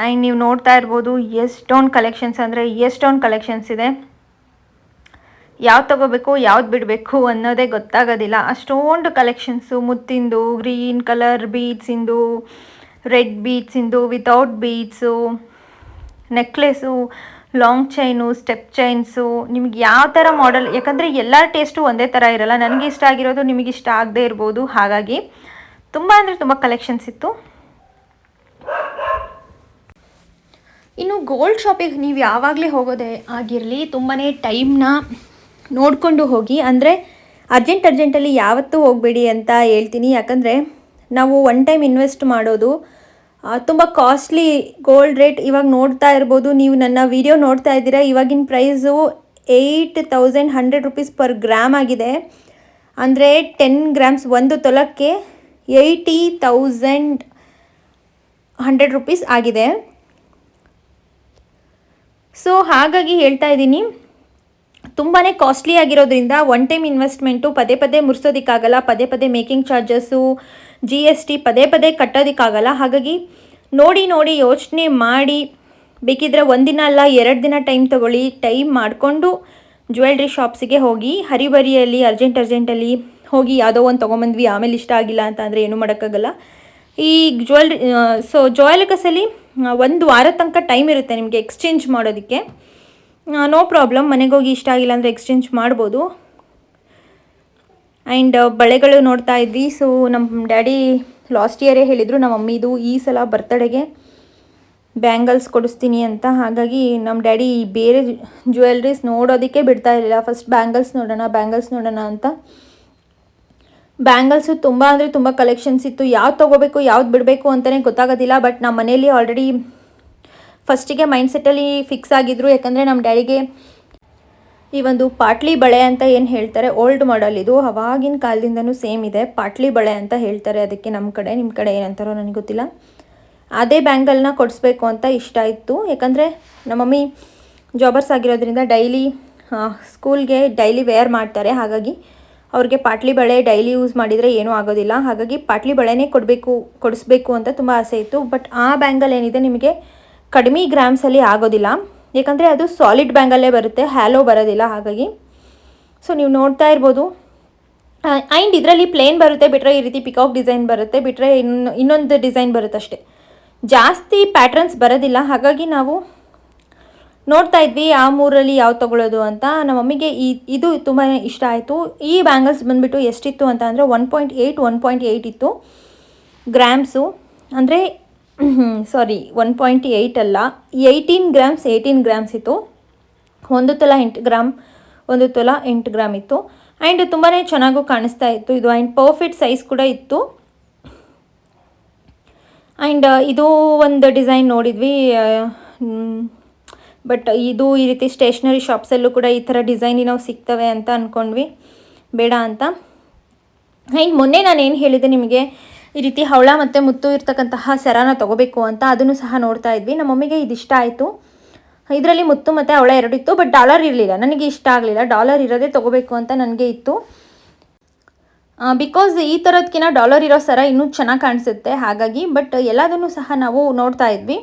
ಆ್ಯಂಡ್ ನೀವು ನೋಡ್ತಾ ಇರ್ಬೋದು ಎಷ್ಟೊಂದು ಕಲೆಕ್ಷನ್ಸ್ ಅಂದರೆ ಎಷ್ಟೊಂದು ಕಲೆಕ್ಷನ್ಸ್ ಇದೆ. ಯಾವ್ದು ತೊಗೋಬೇಕು ಯಾವ್ದು ಬಿಡಬೇಕು ಅನ್ನೋದೇ ಗೊತ್ತಾಗೋದಿಲ್ಲ, ಅಷ್ಟೊಂದು ಕಲೆಕ್ಷನ್ಸು. ಮುತ್ತಿಂದು, ಗ್ರೀನ್ ಕಲರ್ ಬೀಡ್ಸಿಂದು, ರೆಡ್ ಬೀಡ್ಸಿಂದು, without beads, necklace, long chain, step chains, ನಿಮ್ಗೆ ಯಾವ ಥರ ಮಾಡೆಲ್, ಯಾಕಂದರೆ ಎಲ್ಲರ ಟೇಸ್ಟು ಒಂದೇ ಥರ ಇರೋಲ್ಲ. ನನಗೆ ಇಷ್ಟ ಆಗಿರೋದು ನಿಮಗೆ ಇಷ್ಟ ಆಗದೇ ಇರ್ಬೋದು. ಹಾಗಾಗಿ ತುಂಬ ಅಂದರೆ ತುಂಬ ಕಲೆಕ್ಷನ್ಸ್ ಇತ್ತು. ಇನ್ನು ಗೋಲ್ಡ್ ಶಾಪಿಗೆ ನೀವು ಯಾವಾಗಲೇ ಹೋಗೋದೇ ಆಗಿರಲಿ, ತುಂಬಾ ಟೈಮ್ನ ನೋಡಿಕೊಂಡು ಹೋಗಿ. ಅಂದರೆ ಅರ್ಜೆಂಟಲ್ಲಿ ಯಾವತ್ತೂ ಹೋಗಬೇಡಿ ಅಂತ ಹೇಳ್ತೀನಿ. ಯಾಕಂದರೆ ನಾವು ಒನ್ ಟೈಮ್ ಇನ್ವೆಸ್ಟ್ ಮಾಡೋದು ತುಂಬ ಕಾಸ್ಟ್ಲಿ. ಗೋಲ್ಡ್ ರೇಟ್ ಇವಾಗ ನೋಡ್ತಾ ಇರ್ಬೋದು, ನೀವು ನನ್ನ ವಿಡಿಯೋ ನೋಡ್ತಾ ಇದ್ದೀರಾ, ಇವಾಗಿನ ಪ್ರೈಸು 8100 rupees per ಗ್ರಾಮ್ ಆಗಿದೆ. ಅಂದರೆ 10 grams, 1 ತೊಲಕ್ಕೆ 80,100 rupees ಆಗಿದೆ. ಸೊ ಹಾಗಾಗಿ ಹೇಳ್ತಾ ಇದ್ದೀನಿ, ತುಂಬಾ ಕಾಸ್ಟ್ಲಿ ಆಗಿರೋದ್ರಿಂದ ಒನ್ ಟೈಮ್ ಇನ್ವೆಸ್ಟ್ಮೆಂಟು ಪದೇ ಪದೇ ಮುರ್ಸೋದಕ್ಕಾಗಲ್ಲ. ಪದೇ ಪದೇ ಮೇಕಿಂಗ್ ಚಾರ್ಜಸ್ಸು, GST ಪದೇ ಪದೇ ಕಟ್ಟೋದಕ್ಕಾಗಲ್ಲ. ಹಾಗಾಗಿ ನೋಡಿ ಯೋಚನೆ ಮಾಡಿ, ಬೇಕಿದ್ರೆ ಒಂದಿನ ಅಲ್ಲ 2 ದಿನ ಟೈಮ್ ತೊಗೊಳ್ಳಿ. ಟೈಮ್ ಮಾಡಿಕೊಂಡು ಜ್ಯುವೆಲ್ರಿ ಶಾಪ್ಸಿಗೆ ಹೋಗಿ. ಹರಿಬರಿಯಲ್ಲಿ ಅರ್ಜೆಂಟಲ್ಲಿ ಹೋಗಿ ಯಾವುದೋ ಒಂದು ತೊಗೊಂಬಂದ್ವಿ, ಆಮೇಲೆ ಇಷ್ಟ ಆಗಿಲ್ಲ ಅಂತ ಅಂದರೆ ಏನೂ ಮಾಡೋಕ್ಕಾಗಲ್ಲ. ಈ ಜೋಯಲುಕಾಸಲ್ಲಿ 1 ವಾರದ ತನಕ ಟೈಮ್ ಇರುತ್ತೆ ನಿಮಗೆ ಎಕ್ಸ್ಚೇಂಜ್ ಮಾಡೋದಕ್ಕೆ. ನೋ ಪ್ರಾಬ್ಲಮ್, ಮನೆಗೆ ಹೋಗಿ ಇಷ್ಟ ಆಗಿಲ್ಲ ಅಂದರೆ ಎಕ್ಸ್ಚೇಂಜ್ ಮಾಡ್ಬೋದು. ಆ್ಯಂಡ್ ಬಳೆಗಳು ನೋಡ್ತಾ ಇದ್ವಿ. ಸೊ ನಮ್ಮ ಡ್ಯಾಡಿ ಲಾಸ್ಟ್ ಇಯರೇ ಹೇಳಿದರು ನಮ್ಮ ಮಮ್ಮಿದು ಈ ಸಲ ಬರ್ತಡೆಗೆ ಬ್ಯಾಂಗಲ್ಸ್ ಕೊಡಿಸ್ತೀನಿ ಅಂತ. ಹಾಗಾಗಿ ನಮ್ಮ ಡ್ಯಾಡಿ ಬೇರೆ ಜ್ಯುವೆಲ್ರೀಸ್ ನೋಡೋದಕ್ಕೆ ಬಿಡ್ತಾ ಇರಲಿಲ್ಲ. ಫಸ್ಟ್ ಬ್ಯಾಂಗಲ್ಸ್ ನೋಡೋಣ ಅಂತ. ಬ್ಯಾಂಗಲ್ಸು ತುಂಬ ಅಂದರೆ ತುಂಬ ಕಲೆಕ್ಷನ್ಸ್ ಇತ್ತು. ಯಾವ್ದು ತೊಗೋಬೇಕು ಯಾವ್ದು ಬಿಡಬೇಕು ಅಂತಲೇ ಗೊತ್ತಾಗೋದಿಲ್ಲ. ಬಟ್ ನಮ್ಮ ಮನೇಲಿ ಆಲ್ರೆಡಿ ಫಸ್ಟಿಗೆ ಮೈಂಡ್ಸೆಟ್ಟಲ್ಲಿ ಫಿಕ್ಸ್ ಆಗಿದ್ರು. ಯಾಕಂದರೆ ನಮ್ಮ ಡ್ಯಾಡಿಗೆ ಈ ಒಂದು ಪಾಟ್ಲಿ ಬಳೆ ಅಂತ ಏನು ಹೇಳ್ತಾರೆ, ಓಲ್ಡ್ ಮಾಡೆಲ್ ಇದು, ಅವಾಗಿನ ಕಾಲದಿಂದನೂ ಸೇಮ್ ಇದೆ. ಪಾಟ್ಲಿ ಬಳೆ ಅಂತ ಹೇಳ್ತಾರೆ ಅದಕ್ಕೆ ನಮ್ಮ ಕಡೆ. ನಿಮ್ಮ ಕಡೆ ಏನಂತಾರೋ ನನಗೆ ಗೊತ್ತಿಲ್ಲ. ಅದೇ ಬ್ಯಾಂಗಲ್ನ ಕೊಡಿಸ್ಬೇಕು ಅಂತ ಇಷ್ಟ ಇತ್ತು. ಯಾಕಂದರೆ ನಮ್ಮ ಮಮ್ಮಿ ಜಾಬರ್ಸ್ ಆಗಿರೋದ್ರಿಂದ ಡೈಲಿ ಸ್ಕೂಲ್ಗೆ ಡೈಲಿ ವೇರ್ ಮಾಡ್ತಾರೆ. ಹಾಗಾಗಿ ಅವ್ರಿಗೆ ಪಾಟ್ಲಿ ಬಳೆ ಡೈಲಿ ಯೂಸ್ ಮಾಡಿದರೆ ಏನೂ ಆಗೋದಿಲ್ಲ. ಹಾಗಾಗಿ ಪಾಟ್ಲಿ ಬಳೆನೇ ಕೊಡಿಸ್ಬೇಕು ಅಂತ ತುಂಬ ಆಸೆ ಇತ್ತು. ಬಟ್ ಆ ಬ್ಯಾಂಗಲ್ ಏನಿದೆ ನಿಮಗೆ ಕಡಿಮೆ ಗ್ರಾಮ್ಸಲ್ಲಿ ಆಗೋದಿಲ್ಲ. ಯಾಕಂದರೆ ಅದು ಸಾಲಿಡ್ ಬ್ಯಾಂಗಲ್ಲೇ ಬರುತ್ತೆ, ಹ್ಯಾಲೋ ಬರೋದಿಲ್ಲ. ಹಾಗಾಗಿ ಸೊ ನೀವು ನೋಡ್ತಾ ಇರ್ಬೋದು. ಆ್ಯಂಡ್ ಇದರಲ್ಲಿ ಪ್ಲೇನ್ ಬರುತ್ತೆ, ಬಿಟ್ಟರೆ ಈ ರೀತಿ ಪಿಕಾಕ್ ಡಿಸೈನ್ ಬರುತ್ತೆ, ಬಿಟ್ಟರೆ ಇನ್ನೊಂದು ಡಿಸೈನ್ ಬರುತ್ತೆ ಅಷ್ಟೇ, ಜಾಸ್ತಿ ಪ್ಯಾಟ್ರನ್ಸ್ ಬರೋದಿಲ್ಲ. ಹಾಗಾಗಿ ನಾವು ನೋಡ್ತಾ ಇದ್ವಿ ಆ 3ರಲ್ಲಿ ಯಾವ್ದು ತೊಗೊಳ್ಳೋದು ಅಂತ. ನಮ್ಮ ಮಮ್ಮಿಗೆ ಇದು ತುಂಬಾ ಇಷ್ಟ ಆಯಿತು. ಈ ಬ್ಯಾಂಗಲ್ಸ್ ಬಂದುಬಿಟ್ಟು ಎಷ್ಟಿತ್ತು ಅಂತ ಅಂದರೆ 1.8 ಇತ್ತು ಗ್ರಾಮ್ಸು. ಅಂದರೆ 1.8 ಅಲ್ಲ, 18 ಗ್ರಾಮ್ಸ್ ಇತ್ತು. 1 ತೊಲ 8 ಗ್ರಾಮ್, 1 ತೊಲ 8 ಗ್ರಾಮ್ ಇತ್ತು. ಆ್ಯಂಡ್ ತುಂಬಾ ಚೆನ್ನಾಗೂ ಕಾಣಿಸ್ತಾ ಇತ್ತು ಇದು. ಆ್ಯಂಡ್ ಪರ್ಫೆಕ್ಟ್ ಸೈಜ್ ಕೂಡ ಇತ್ತು. ಆ್ಯಂಡ್ ಇದು ಒಂದು ಡಿಸೈನ್ ನೋಡಿದ್ವಿ. ಬಟ್ ಇದು ಈ ರೀತಿ ಸ್ಟೇಷ್ನರಿ ಶಾಪ್ಸಲ್ಲೂ ಕೂಡ ಈ ಥರ ಡಿಸೈನಿನವು ಸಿಗ್ತವೆ ಅಂತ ಅಂದ್ಕೊಂಡ್ವಿ, ಬೇಡ ಅಂತ. ಆ್ಯಂಡ್ ಮೊನ್ನೆ ನಾನು ಏನು ಹೇಳಿದೆ ನಿಮಗೆ, ಈ ರೀತಿ ಹವಳ ಮತ್ತು ಮುತ್ತು ಇರ್ತಕ್ಕಂತಹ ಸರಾನ ತೊಗೋಬೇಕು ಅಂತ, ಅದನ್ನು ಸಹ ನೋಡ್ತಾ ಇದ್ವಿ. ನಮ್ಮ ಮಮ್ಮಿಗೆ ಇದು ಇಷ್ಟ ಆಯಿತು. ಇದರಲ್ಲಿ ಮುತ್ತು ಮತ್ತು ಹವಳ 2 ಇತ್ತು. ಬಟ್ ಡಾಲರ್ ಇರಲಿಲ್ಲ, ನನಗೆ ಇಷ್ಟ ಆಗಲಿಲ್ಲ. ಡಾಲರ್ ಇರೋದೇ ತೊಗೋಬೇಕು ಅಂತ ನನಗೆ ಇತ್ತು. ಬಿಕಾಸ್ ಈ ಥರದಕ್ಕಿಂತ ಡಾಲರ್ ಇರೋ ಸರ ಇನ್ನೂ ಚೆನ್ನಾಗಿ ಕಾಣಿಸುತ್ತೆ. ಹಾಗಾಗಿ ಬಟ್ ಎಲ್ಲದನ್ನು ಸಹ ನಾವು ನೋಡ್ತಾ ಇದ್ವಿ.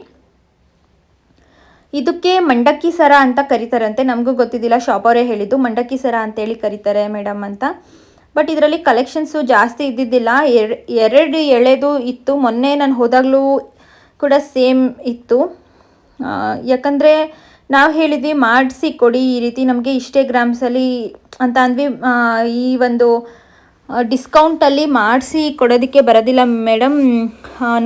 ಇದಕ್ಕೆ ಮಂಡಕ್ಕಿ ಸರ ಅಂತ ಕರೀತಾರಂತೆ, ನಮಗೂ ಗೊತ್ತಿದ್ದಿಲ್ಲ, ಶಾಪವರೇ ಹೇಳಿದ್ದು ಮಂಡಕ್ಕಿ ಸರ ಅಂತೇಳಿ ಕರೀತಾರೆ ಮೇಡಮ್ ಅಂತ. ಬಟ್ ಇದರಲ್ಲಿ ಕಲೆಕ್ಷನ್ಸು ಜಾಸ್ತಿ ಇದ್ದಿದ್ದಿಲ್ಲ, 2 ಎಳೆದು ಇತ್ತು. ಮೊನ್ನೆ ನಾನು ಹೋದಾಗಲೂ ಕೂಡ ಸೇಮ್ ಇತ್ತು. ಯಾಕಂದರೆ ನಾವು ಹೇಳಿದ್ವಿ ಮಾಡಿಸಿ ಕೊಡಿ ಈ ರೀತಿ, ನಮಗೆ ಇಷ್ಟೇ ಗ್ರಾಮ್ಸಲ್ಲಿ ಅಂತ ಅಂದ್ವಿ. ಈ ಒಂದು ಡಿಸ್ಕೌಂಟಲ್ಲಿ ಮಾಡಿಸಿ ಕೊಡೋದಕ್ಕೆ ಬರೋದಿಲ್ಲ ಮೇಡಮ್,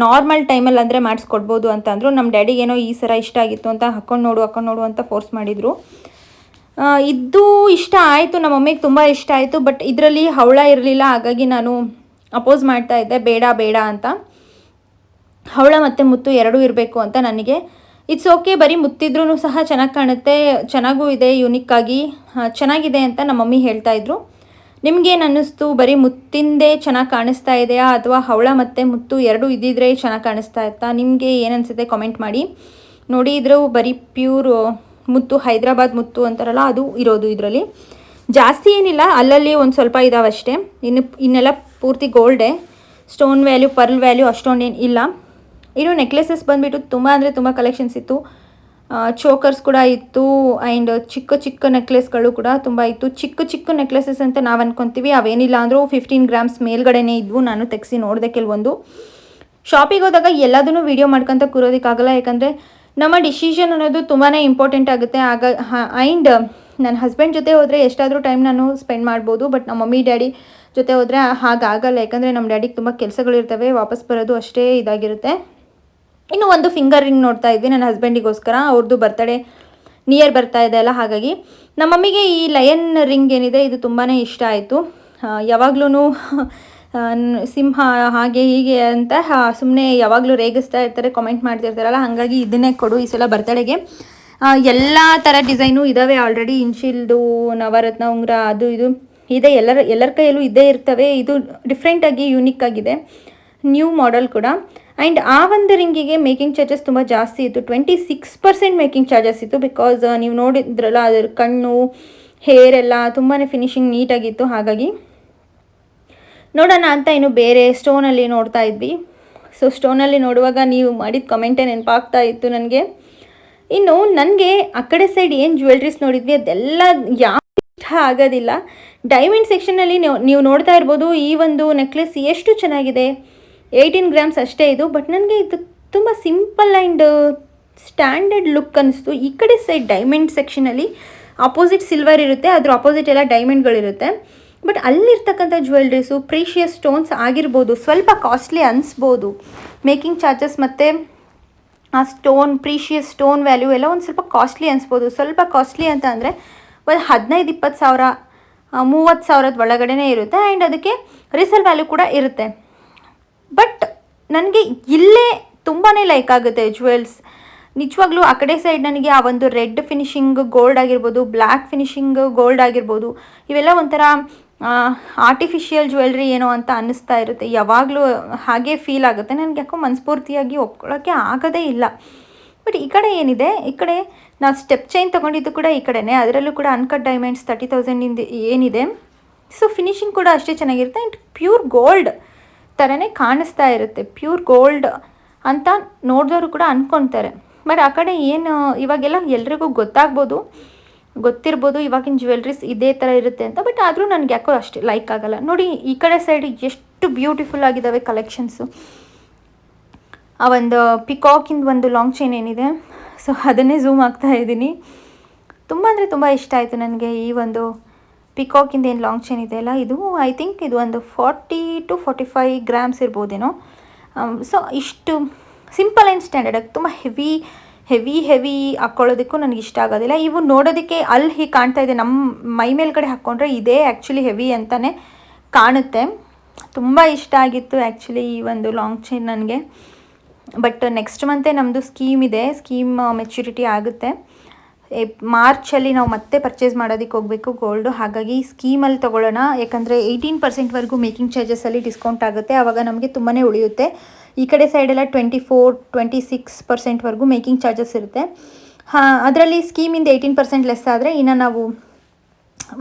ನಾರ್ಮಲ್ ಟೈಮಲ್ಲಿ ಅಂದರೆ ಮಾಡಿಸ್ಕೊಡ್ಬೋದು ಅಂತ ಅಂದರು. ನಮ್ಮ ಡ್ಯಾಡಿಗೇನೋ ಈ ಸರ ಇಷ್ಟ ಆಗಿತ್ತು ಅಂತ ಹಾಕ್ಕೊಂಡು ನೋಡು ಅಂತ ಫೋರ್ಸ್ ಮಾಡಿದರು. ಇದು ಇಷ್ಟ ಆಯಿತು, ನಮ್ಮ ಮಮ್ಮಿಗೆ ತುಂಬ ಇಷ್ಟ ಆಯಿತು. ಬಟ್ ಇದರಲ್ಲಿ ಹವಳ ಇರಲಿಲ್ಲ. ಹಾಗಾಗಿ ನಾನು ಅಪೋಸ್ ಮಾಡ್ತಾ ಇದ್ದೆ, ಬೇಡ ಅಂತ. ಹವಳ ಮತ್ತು ಮುತ್ತು 2 ಇರಬೇಕು ಅಂತ ನನಗೆ. ಇಟ್ಸ್ ಓಕೆ, ಬರೀ ಮುತ್ತಿದ್ರೂ ಸಹ ಚೆನ್ನಾಗಿ ಕಾಣುತ್ತೆ, ಚೆನ್ನಾಗೂ ಇದೆ, ಯೂನಿಕ್ಕಾಗಿ ಚೆನ್ನಾಗಿದೆ ಅಂತ ನಮ್ಮ ಮಮ್ಮಿ ಹೇಳ್ತಾಯಿದ್ರು. ನಿಮಗೇನು ಅನ್ನಿಸ್ತು? ಬರೀ ಮುತ್ತಿಂದೇ ಚೆನ್ನಾಗಿ ಕಾಣಿಸ್ತಾ ಇದೆಯಾ, ಅಥವಾ ಹವಳ ಮತ್ತು ಮುತ್ತು 2 ಇದ್ದಿದ್ರೆ ಚೆನ್ನಾಗಿ ಕಾಣಿಸ್ತಾ ಇತ್ತಾ? ನಿಮಗೆ ಏನು ಅನಿಸುತ್ತೆ ಕಾಮೆಂಟ್ ಮಾಡಿ. ನೋಡಿ, ಇದ್ರ ಬರೀ ಪ್ಯೂರ್ ಮುತ್ತು, ಹೈದ್ರಾಬಾದ್ ಮುತ್ತು ಅಂತಾರಲ್ಲ ಅದು ಇರೋದು. ಇದರಲ್ಲಿ ಜಾಸ್ತಿ ಏನಿಲ್ಲ, ಅಲ್ಲಲ್ಲಿ ಒಂದು ಸ್ವಲ್ಪ ಇದಾವಷ್ಟೇ. ಇನ್ನೆಲ್ಲ ಪೂರ್ತಿ ಗೋಲ್ಡೇ. ಸ್ಟೋನ್ ವ್ಯಾಲ್ಯೂ, ಪರ್ಲ್ ವ್ಯಾಲ್ಯೂ ಅಷ್ಟೊಂದೇನು ಇಲ್ಲ. ಇನ್ನು ನೆಕ್ಲೆಸಸ್ ಬಂದುಬಿಟ್ಟು ತುಂಬ ಅಂದರೆ ತುಂಬ ಕಲೆಕ್ಷನ್ಸ್ ಇತ್ತು. ಚೋಕರ್ಸ್ ಕೂಡ ಇತ್ತು ಆ್ಯಂಡ್ ಚಿಕ್ಕ ಚಿಕ್ಕ ನೆಕ್ಲೆಸ್ಗಳು ಕೂಡ ತುಂಬ ಇತ್ತು. ಚಿಕ್ಕ ಚಿಕ್ಕ ನೆಕ್ಲೆಸಸ್ ಅಂತ ನಾವು ಅಂದ್ಕೊತೀವಿ, ಅವೇನಿಲ್ಲ ಅಂದರೂ 15 ಗ್ರಾಮ್ಸ್ ಮೇಲ್ಗಡೆನೇ ಇದ್ವು. ನಾನು ತೆಗೆಸಿ ನೋಡಿದೆ ಕೆಲವೊಂದು. ಶಾಪಿಗೆ ಹೋದಾಗ ಎಲ್ಲದನ್ನೂ ವೀಡಿಯೋ ಮಾಡ್ಕೊತ ಕೂರೋದಕ್ಕಾಗಲ್ಲ, ಯಾಕಂದರೆ ನಮ್ಮ ಡಿಸಿಷನ್ ಅನ್ನೋದು ತುಂಬಾ ಇಂಪಾರ್ಟೆಂಟ್ ಆಗುತ್ತೆ. ಆ್ಯಂಡ್ ನನ್ನ ಹಸ್ಬೆಂಡ್ ಜೊತೆ ಹೋದರೆ ಎಷ್ಟಾದರೂ ಟೈಮ್ ನಾನು ಸ್ಪೆಂಡ್ ಮಾಡ್ಬೋದು, ಬಟ್ ನಮ್ಮ ಮಮ್ಮಿ ಡ್ಯಾಡಿ ಜೊತೆ ಹೋದರೆ ಹಾಗಾಗಲ್ಲ, ಯಾಕಂದರೆ ನಮ್ಮ ಡ್ಯಾಡಿಗೆ ತುಂಬ ಕೆಲಸಗಳಿರ್ತವೆ, ವಾಪಸ್ ಬರೋದು ಅಷ್ಟೇ ಇದಾಗಿರುತ್ತೆ. ಇನ್ನು ಒಂದು ಫಿಂಗರ್ ರಿಂಗ್ ನೋಡ್ತಾ ಇದ್ವಿ ನನ್ನ ಹಸ್ಬೆಂಡಿಗೋಸ್ಕರ, ಅವ್ರದ್ದು ಬರ್ತಡೇ ನಿಯರ್ ಬರ್ತಾ ಇದೆ ಅಲ್ಲ, ಹಾಗಾಗಿ ನಮ್ಮ ಮಮ್ಮಿಗೆ ಈ ಲಯನ್ ರಿಂಗ್ ಏನಿದೆ ಇದು ತುಂಬಾ ಇಷ್ಟ ಆಯಿತು. ಯಾವಾಗ್ಲೂ ಸಿಂಹ ಹಾಗೆ ಹೀಗೆ ಅಂತ ಸುಮ್ಮನೆ ಯಾವಾಗಲೂ ರೇಗಿಸ್ತಾ ಇರ್ತಾರೆ, ಕಾಮೆಂಟ್ ಮಾಡ್ತಿರ್ತಾರಲ್ಲ, ಹಾಗಾಗಿ ಇದನ್ನೇ ಕೊಡು ಈ ಸಲ ಬರ್ತಡೆಗೆ. ಎಲ್ಲ ಥರ ಡಿಸೈನು ಇದ್ದಾವೆ ಆಲ್ರೆಡಿ. ಇನ್ಶಿಲ್ದು, ನವರತ್ನ ಉಂಗುರ, ಅದು ಇದು ಇದೆ, ಎಲ್ಲರ ಕೈಯಲ್ಲೂ ಇದ್ದೇ ಇರ್ತವೆ. ಇದು ಡಿಫ್ರೆಂಟಾಗಿ ಯೂನಿಕ್ ಆಗಿದೆ, ನ್ಯೂ ಮಾಡೆಲ್ ಕೂಡ. ಆ್ಯಂಡ್ ಆ ಒಂದು ರಿಂಗಿಗೆ ಮೇಕಿಂಗ್ ಚಾರ್ಜಸ್ ತುಂಬ ಜಾಸ್ತಿ ಇತ್ತು, 26% ಮೇಕಿಂಗ್ ಚಾರ್ಜಸ್ ಇತ್ತು. ಬಿಕಾಸ್ ನೀವು ನೋಡಿದ್ರಲ್ಲ ಅದರ ಕಣ್ಣು, ಹೇರ್ ಎಲ್ಲ ತುಂಬಾ ಫಿನಿಶಿಂಗ್ ನೀಟಾಗಿತ್ತು. ಹಾಗಾಗಿ ನೋಡೋಣ ಅಂತ ಇನ್ನು ಬೇರೆ ಸ್ಟೋನಲ್ಲಿ ನೋಡ್ತಾ ಇದ್ವಿ. ಸೊ ಸ್ಟೋನಲ್ಲಿ ನೋಡುವಾಗ ನೀವು ಮಾಡಿದ ಕಮೆಂಟೇ ನೆನಪಾಗ್ತಾ ಇತ್ತು ನನಗೆ. ಇನ್ನು ನನಗೆ ಆ ಕಡೆ ಸೈಡ್ ಏನು ಜ್ಯುವೆಲ್ರೀಸ್ ನೋಡಿದ್ವಿ ಅದೆಲ್ಲ ಯಾವ ಇಷ್ಟ ಆಗೋದಿಲ್ಲ. ಡೈಮಂಡ್ ಸೆಕ್ಷನಲ್ಲಿ ನೀವು ನೋಡ್ತಾ ಇರ್ಬೋದು, ಈ ಒಂದು ನೆಕ್ಲೆಸ್ ಎಷ್ಟು ಚೆನ್ನಾಗಿದೆ, 18 ಗ್ರಾಮ್ಸ್ ಅಷ್ಟೇ ಇದು. ಬಟ್ ನನಗೆ ಇದು ತುಂಬ ಸಿಂಪಲ್ ಆ್ಯಂಡ್ ಸ್ಟ್ಯಾಂಡರ್ಡ್ ಲುಕ್ ಅನ್ನಿಸ್ತು. ಈ ಕಡೆ ಸೈಡ್ ಡೈಮಂಡ್ ಸೆಕ್ಷನಲ್ಲಿ ಆಪೋಸಿಟ್ ಸಿಲ್ವರ್ ಇರುತ್ತೆ, ಅದ್ರ ಆಪೋಸಿಟ್ ಎಲ್ಲ ಡೈಮಂಡ್ಗಳಿರುತ್ತೆ. ಬಟ್ ಅಲ್ಲಿರ್ತಕ್ಕಂಥ ಜ್ಯುವೆಲ್ರೀಸು ಪ್ರೀಷಿಯಸ್ ಸ್ಟೋನ್ಸ್ ಆಗಿರ್ಬೋದು, ಸ್ವಲ್ಪ ಕಾಸ್ಟ್ಲಿ ಅನಿಸ್ಬೋದು. ಮೇಕಿಂಗ್ ಚಾರ್ಜಸ್ ಮತ್ತು ಆ ಸ್ಟೋನ್, ಪ್ರೀಷಿಯಸ್ ಸ್ಟೋನ್ ವ್ಯಾಲ್ಯೂ ಎಲ್ಲ ಒಂದು ಸ್ವಲ್ಪ ಕಾಸ್ಟ್ಲಿ ಅನಿಸ್ಬೋದು. ಸ್ವಲ್ಪ ಕಾಸ್ಟ್ಲಿ ಅಂತ ಅಂದರೆ ಒಂದು 15-20 ಸಾವಿರ 30 ಸಾವಿರದ ಒಳಗಡೆ ಇರುತ್ತೆ. ಆ್ಯಂಡ್ ಅದಕ್ಕೆ ರೀಸೇಲ್ ವ್ಯಾಲ್ಯೂ ಕೂಡ ಇರುತ್ತೆ. ಬಟ್ ನನಗೆ ಇಲ್ಲೇ ತುಂಬಾ ಲೈಕ್ ಆಗುತ್ತೆ ಜ್ಯುವೆಲ್ಸ್. ನಿಜವಾಗ್ಲೂ ಆ ಕಡೆ ಸೈಡ್ ನನಗೆ ಆ ಒಂದು ರೆಡ್ ಫಿನಿಶಿಂಗ್ ಗೋಲ್ಡ್ ಆಗಿರ್ಬೋದು, ಬ್ಲ್ಯಾಕ್ ಫಿನಿಶಿಂಗ್ ಗೋಲ್ಡ್ ಆಗಿರ್ಬೋದು, ಇವೆಲ್ಲ ಒಂಥರ ಆರ್ಟಿಫಿಷಿಯಲ್ ಜ್ಯುವೆಲ್ರಿ ಏನೋ ಅಂತ ಅನ್ನಿಸ್ತಾ ಇರುತ್ತೆ. ಯಾವಾಗಲೂ ಹಾಗೆ ಫೀಲ್ ಆಗುತ್ತೆ. ನನಗೆ ಯಾಕೋ ಮನಸ್ಫೂರ್ತಿಯಾಗಿ ಒಪ್ಕೊಳ್ಳೋಕ್ಕೆ ಆಗೋದೇ ಇಲ್ಲ. ಬಟ್ ಈ ಕಡೆ ಏನಿದೆ, ಈ ಕಡೆ ನಾವು ಸ್ಟೆಪ್ ಚೈನ್ ತೊಗೊಂಡಿದ್ದು ಕೂಡ ಈ ಕಡೆನೇ, ಅದರಲ್ಲೂ ಕೂಡ ಅನ್ಕಟ್ ಡೈಮಂಡ್ಸ್ 30,000 ಏನಿದೆ. ಸೊ ಫಿನಿಶಿಂಗ್ ಕೂಡ ಅಷ್ಟೇ ಚೆನ್ನಾಗಿರುತ್ತೆ. ಆ್ಯಂಡ್ ಪ್ಯೂರ್ ಗೋಲ್ಡ್ ಥರನೇ ಕಾಣಿಸ್ತಾ ಇರುತ್ತೆ. ಪ್ಯೂರ್ ಗೋಲ್ಡ್ ಅಂತ ನೋಡಿದವರು ಕೂಡ ಅಂದ್ಕೊತಾರೆ. ಬಟ್ ಆ ಕಡೆ ಏನು ಇವಾಗೆಲ್ಲ ಎಲ್ರಿಗೂ ಗೊತ್ತಿರ್ಬೋದು ಇವಾಗಿನ ಜ್ಯುವೆಲ್ರೀಸ್ ಇದೇ ಥರ ಇರುತ್ತೆ ಅಂತ. ಬಟ್ ಆದರೂ ನನಗೆ ಯಾಕೋ ಅಷ್ಟು ಲೈಕ್ ಆಗಲ್ಲ. ನೋಡಿ ಈ ಕಡೆ ಸೈಡ್ ಎಷ್ಟು ಬ್ಯೂಟಿಫುಲ್ ಆಗಿದ್ದಾವೆ ಕಲೆಕ್ಷನ್ಸು. ಆ ಒಂದು ಪಿಕಾಕಿಂದ ಒಂದು ಲಾಂಗ್ ಚೈನ್ ಏನಿದೆ, ಸೊ ಅದನ್ನೇ ಝೂಮ್ ಆಗ್ತಾ ಇದ್ದೀನಿ. ತುಂಬ ಅಂದರೆ ತುಂಬ ಇಷ್ಟ ಆಯಿತು ನನಗೆ ಈ ಒಂದು ಪಿಕಾಕಿಂದ ಏನು ಲಾಂಗ್ ಚೈನ್ ಇದೆ ಅಲ್ಲ, ಇದು ಐ ಥಿಂಕ್ ಇದು ಒಂದು 40 to 45 ಗ್ರಾಮ್ಸ್ ಇರ್ಬೋದೇನೋ. ಸೊ ಇಷ್ಟು ಸಿಂಪಲ್ ಆ್ಯಂಡ್ ಸ್ಟ್ಯಾಂಡರ್ಡ್, ತುಂಬ ಹೆವಿ ಹಾಕ್ಕೊಳ್ಳೋದಕ್ಕೂ ನನಗೆ ಇಷ್ಟ ಆಗೋದಿಲ್ಲ. ಇವು ನೋಡೋದಕ್ಕೆ ಅಲ್ಲಿ ಹೀಗೆ ಕಾಣ್ತಾ ಇದೆ, ನಮ್ಮ ಮೈ ಮೇಲ್ಗಡೆ ಹಾಕ್ಕೊಂಡ್ರೆ ಇದೇ ಆ್ಯಕ್ಚುಲಿ ಹೆವಿ ಅಂತಲೇ ಕಾಣುತ್ತೆ. ತುಂಬ ಇಷ್ಟ ಆಗಿತ್ತು ಆ್ಯಕ್ಚುಲಿ ಈ ಒಂದು ಲಾಂಗ್ ಚೈನ್ ನನಗೆ. ಬಟ್ ನೆಕ್ಸ್ಟ್ ಮಂತೇ ನಮ್ಮದು ಸ್ಕೀಮ್ ಇದೆ, ಸ್ಕೀಮ್ ಮೆಚ್ಯೂರಿಟಿ ಆಗುತ್ತೆ. ಮಾರ್ಚಲ್ಲಿ ನಾವು ಮತ್ತೆ ಪರ್ಚೇಸ್ ಮಾಡೋದಕ್ಕೆ ಹೋಗಬೇಕು ಗೋಲ್ಡು. ಹಾಗಾಗಿ ಸ್ಕೀಮಲ್ಲಿ ತೊಗೊಳ್ಳೋಣ, ಯಾಕಂದರೆ 18% ಮೇಕಿಂಗ್ ಚಾರ್ಜಸಲ್ಲಿ ಡಿಸ್ಕೌಂಟ್ ಆಗುತ್ತೆ. ಆವಾಗ ನಮಗೆ ತುಂಬಾ ಉಳಿಯುತ್ತೆ. ಈ ಕಡೆ ಸೈಡೆಲ್ಲ 24-26% ಮೇಕಿಂಗ್ ಚಾರ್ಜಸ್ ಇರುತ್ತೆ. ಅದರಲ್ಲಿ ಸ್ಕೀಮಿಂದ 18% ಲೆಸ್ ಆದರೆ ಇನ್ನು ನಾವು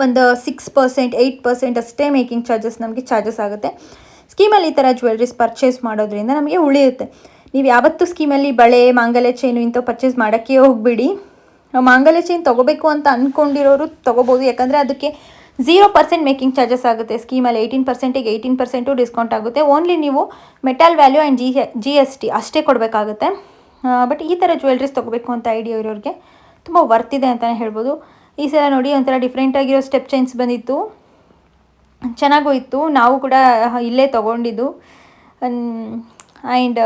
ಒಂದು 6%, 8% ಅಷ್ಟೇ ಮೇಕಿಂಗ್ ಚಾರ್ಜಸ್ ನಮಗೆ ಚಾರ್ಜಸ್ ಆಗುತ್ತೆ. ಸ್ಕೀಮಲ್ಲಿ ಈ ಥರ ಜ್ಯುವೆಲ್ರೀಸ್ ಪರ್ಚೇಸ್ ಮಾಡೋದ್ರಿಂದ ನಮಗೆ ಉಳಿಯುತ್ತೆ. ನೀವು ಯಾವತ್ತೂ ಸ್ಕೀಮಲ್ಲಿ ಬಳೆ, ಮಾಂಗಲ್ಯ ಚೈನು ಇಂಥವು ಪರ್ಚೇಸ್ ಮಾಡೋಕ್ಕೆ ಹೋಗ್ಬಿಡಿ. ಮಾಂಗಲ್ಯ ಚೈನ್ ತೊಗೋಬೇಕು ಅಂತ ಅಂದ್ಕೊಂಡಿರೋರು ತೊಗೋಬೋದು, ಯಾಕಂದರೆ ಅದಕ್ಕೆ 0% ಮೇಕಿಂಗ್ ಚಾರ್ಜಸ್ ಆಗುತ್ತೆ. ಸ್ಕೀಮಲ್ಲಿ 18%ಗೆ 18% ಡಿಸ್ಕೌಂಟ್ ಆಗುತ್ತೆ. ಓನ್ಲಿ ನೀವು ಮೆಟಲ್ ವ್ಯಾಲ್ಯೂ ಆ್ಯಂಡ್ GST ಅಷ್ಟೇ ಕೊಡಬೇಕಾಗುತ್ತೆ. ಬಟ್ ಈ ಥರ ಜ್ಯುವೆಲ್ರೀಸ್ ತೊಗೋಬೇಕು ಅಂತ ಐಡಿಯಾ ಇರೋರಿಗೆ ತುಂಬ ವರ್ತಿದೆ ಅಂತಲೇ ಹೇಳ್ಬೋದು. ಈ ಸಲ ನೋಡಿ ಒಂಥರ ಡಿಫ್ರೆಂಟಾಗಿರೋ ಸ್ಟೆಪ್ ಚೈನ್ಸ್ ಬಂದಿತ್ತು, ಚೆನ್ನಾಗೂ ಇತ್ತು. ನಾವು ಕೂಡ ಇಲ್ಲೇ ತೊಗೊಂಡಿದ್ದು. ಆ್ಯಂಡ್